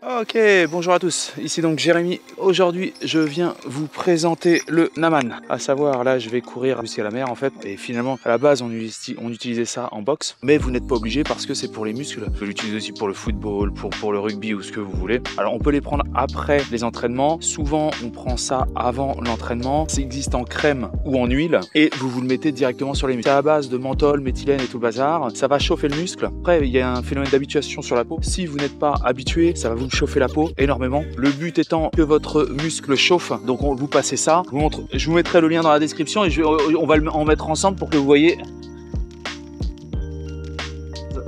Ok, bonjour à tous, ici donc Jérémy. Aujourd'hui, je viens vous présenter le Naman. À savoir, là, je vais courir jusqu'à la mer en fait. Et finalement, à la base, on utilisait ça en boxe. Mais vous n'êtes pas obligé parce que c'est pour les muscles. Vous pouvez l'utiliser aussi pour le football, pour le rugby ou ce que vous voulez. Alors, on peut les prendre après les entraînements. Souvent, on prend ça avant l'entraînement. Ça existe en crème ou en huile. Et vous le mettez directement sur les muscles. C'est à base de menthol, méthylène et tout le bazar. Ça va chauffer le muscle. Après, il y a un phénomène d'habituation sur la peau. Si vous n'êtes pas habitué, ça va vous chauffer la peau énormément. Le but étant que votre muscle chauffe. Donc vous passez ça. Je vous mettrai le lien dans la description et on va en mettre ensemble pour que vous voyez.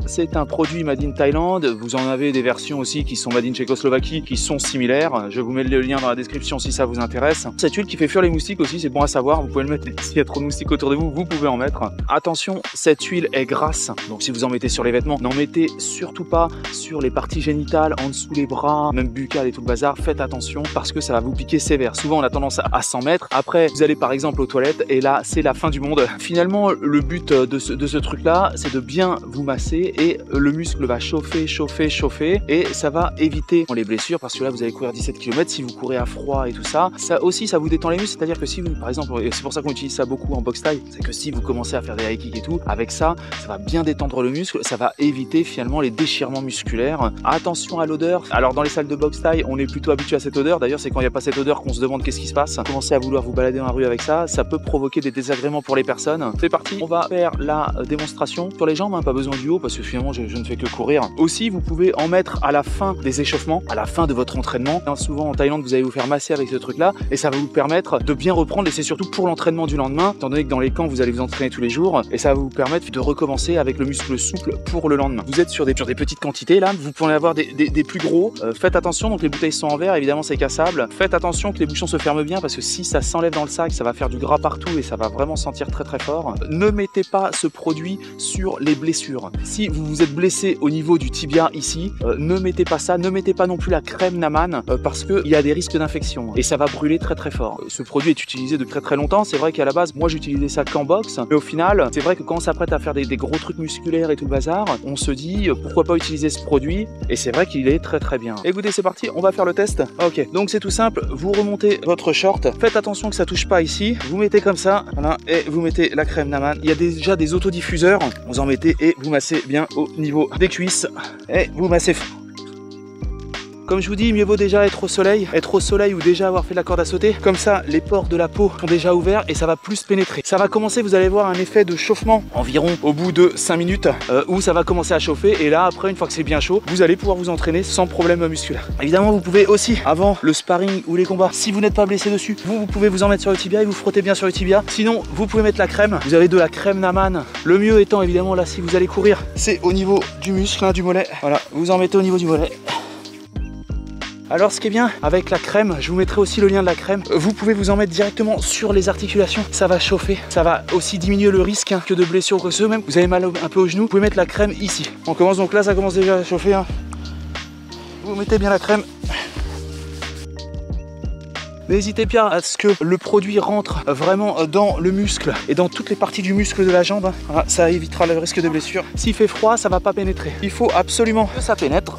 C'est un produit made in Thaïlande. Vous en avez des versions aussi qui sont made in Tchécoslovaquie, qui sont similaires. Je vous mets le lien dans la description si ça vous intéresse. Cette huile qui fait fuir les moustiques aussi, c'est bon à savoir. Vous pouvez le mettre s'il y a trop de moustiques autour de vous, vous pouvez en mettre. Attention, cette huile est grasse. Donc si vous en mettez sur les vêtements, n'en mettez surtout pas sur les parties génitales, en dessous les bras, même buccales et tout le bazar. Faites attention parce que ça va vous piquer sévère. Souvent on a tendance à s'en mettre. Après, vous allez par exemple aux toilettes et là, c'est la fin du monde. Finalement, le but de ce truc-là, c'est de bien vous masser et le muscle va chauffer et ça va éviter les blessures parce que là vous allez courir 17 km. Si vous courez à froid et tout ça, ça aussi ça vous détend les muscles. C'est-à-dire que si vous, par exemple, et c'est pour ça qu'on utilise ça beaucoup en boxe thaï, c'est que si vous commencez à faire des high kicks et tout, avec ça, ça va bien détendre le muscle, ça va éviter finalement les déchirements musculaires. Attention à l'odeur. Alors dans les salles de boxe thaï, on est plutôt habitué à cette odeur. D'ailleurs, c'est quand il n'y a pas cette odeur qu'on se demande qu'est-ce qui se passe. Commencez à vouloir vous balader dans la rue avec ça, ça peut provoquer des désagréments pour les personnes. C'est parti, on va faire la démonstration sur les jambes, hein, pas besoin du haut parce que finalement je ne fais que courir. Aussi, vous pouvez en mettre à la fin des échauffements, à la fin de votre entraînement. Souvent en Thaïlande, vous allez vous faire masser avec ce truc-là et ça va vous permettre de bien reprendre et c'est surtout pour l'entraînement du lendemain, étant donné que dans les camps, vous allez vous entraîner tous les jours et ça va vous permettre de recommencer avec le muscle souple pour le lendemain. Vous êtes sur des petites quantités là, vous pouvez avoir des plus gros. Faites attention, donc les bouteilles sont en verre, évidemment c'est cassable. Faites attention que les bouchons se ferment bien parce que si ça s'enlève dans le sac, ça va faire du gras partout et ça va vraiment sentir très très fort. Ne mettez pas ce produit sur les blessures. Si vous vous êtes blessé au niveau du tibia ici, ne mettez pas ça, ne mettez pas non plus la crème Naman parce qu'il y a des risques d'infection et ça va brûler très très fort. Ce produit est utilisé depuis très très longtemps. C'est vrai qu'à la base, moi j'utilisais ça qu'en boxe, mais au final, c'est vrai que quand on s'apprête à faire des gros trucs musculaires et tout le bazar, on se dit pourquoi pas utiliser ce produit et c'est vrai qu'il est très très bien. Écoutez, c'est parti, on va faire le test. Ok, donc c'est tout simple, vous remontez votre short, faites attention que ça touche pas ici, vous mettez comme ça, voilà, et vous mettez la crème Naman. Il y a déjà des autodiffuseurs, vous en mettez et vous massez bien au niveau des cuisses et vous massez. Comme je vous dis, mieux vaut déjà être au soleil ou déjà avoir fait la corde à sauter. Comme ça, les pores de la peau sont déjà ouverts et ça va plus pénétrer. Ça va commencer, vous allez voir un effet de chauffement environ au bout de 5 minutes où ça va commencer à chauffer. Et là, après, une fois que c'est bien chaud, vous allez pouvoir vous entraîner sans problème musculaire. Évidemment, vous pouvez aussi, avant le sparring ou les combats, si vous n'êtes pas blessé dessus, vous pouvez vous en mettre sur le tibia et vous frottez bien sur le tibia. Sinon, vous pouvez mettre la crème. Vous avez de la crème Naman. Le mieux étant, évidemment, là, si vous allez courir, c'est au niveau du muscle, hein, du mollet. Voilà, vous en mettez au niveau du mollet. Alors ce qui est bien avec la crème, je vous mettrai aussi le lien de la crème, vous pouvez vous en mettre directement sur les articulations, ça va chauffer, ça va aussi diminuer le risque que de blessure ou quoi que ce soit, même vous avez mal un peu au genou, vous pouvez mettre la crème ici. On commence donc là, ça commence déjà à chauffer, hein. Vous mettez bien la crème. N'hésitez pas à ce que le produit rentre vraiment dans le muscle et dans toutes les parties du muscle de la jambe, hein. Voilà, ça évitera le risque de blessure. S'il fait froid, ça va pas pénétrer. Il faut absolument que ça pénètre.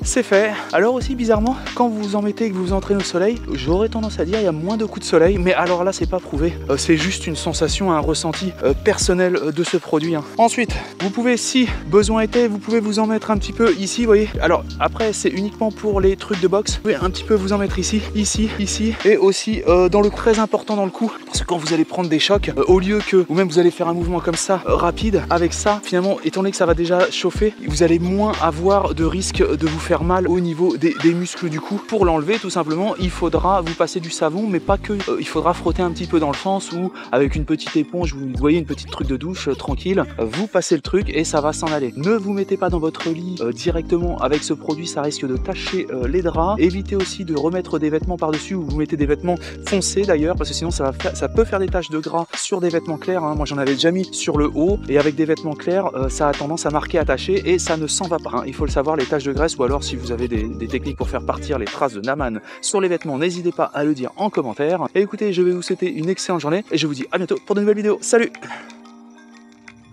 C'est fait. Alors aussi bizarrement, quand vous vous en mettez et que vous vous entraînez au soleil, j'aurais tendance à dire il y a moins de coups de soleil, mais alors là c'est pas prouvé. C'est juste une sensation, un ressenti personnel de ce produit, hein. Ensuite, vous pouvez, si besoin était, vous pouvez vous en mettre un petit peu ici, vous voyez. Alors après c'est uniquement pour les trucs de boxe. Vous pouvez un petit peu vous en mettre ici, ici, ici, et aussi dans le cou, très important dans le cou, parce que quand vous allez prendre des chocs, au lieu que, ou même vous allez faire un mouvement comme ça, rapide, avec ça, finalement, étant donné que ça va déjà chauffer, vous allez moins avoir de risque de vous faire mal au niveau des muscles du cou. Pour l'enlever tout simplement, il faudra vous passer du savon, mais pas que, il faudra frotter un petit peu dans le sens où avec une petite éponge, vous voyez une petite truc de douche tranquille, vous passez le truc et ça va s'en aller. Ne vous mettez pas dans votre lit directement avec ce produit, ça risque de tacher les draps. Évitez aussi de remettre des vêtements par-dessus ou vous mettez des vêtements foncés d'ailleurs, parce que sinon ça peut faire des taches de gras sur des vêtements clairs, hein. Moi j'en avais déjà mis sur le haut et avec des vêtements clairs, ça a tendance à marquer, à tacher et ça ne s'en va pas, hein. Il faut le savoir, les taches de graisse, ou alors si vous avez des techniques pour faire partir les traces de Naman sur les vêtements, n'hésitez pas à le dire en commentaire. Et écoutez, je vais vous souhaiter une excellente journée et je vous dis à bientôt pour de nouvelles vidéos. Salut!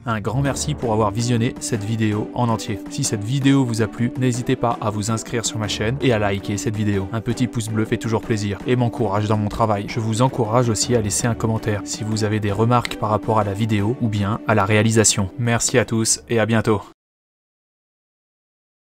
Un grand merci pour avoir visionné cette vidéo en entier. Si cette vidéo vous a plu, n'hésitez pas à vous inscrire sur ma chaîne et à liker cette vidéo. Un petit pouce bleu fait toujours plaisir et m'encourage dans mon travail. Je vous encourage aussi à laisser un commentaire si vous avez des remarques par rapport à la vidéo ou bien à la réalisation. Merci à tous et à bientôt.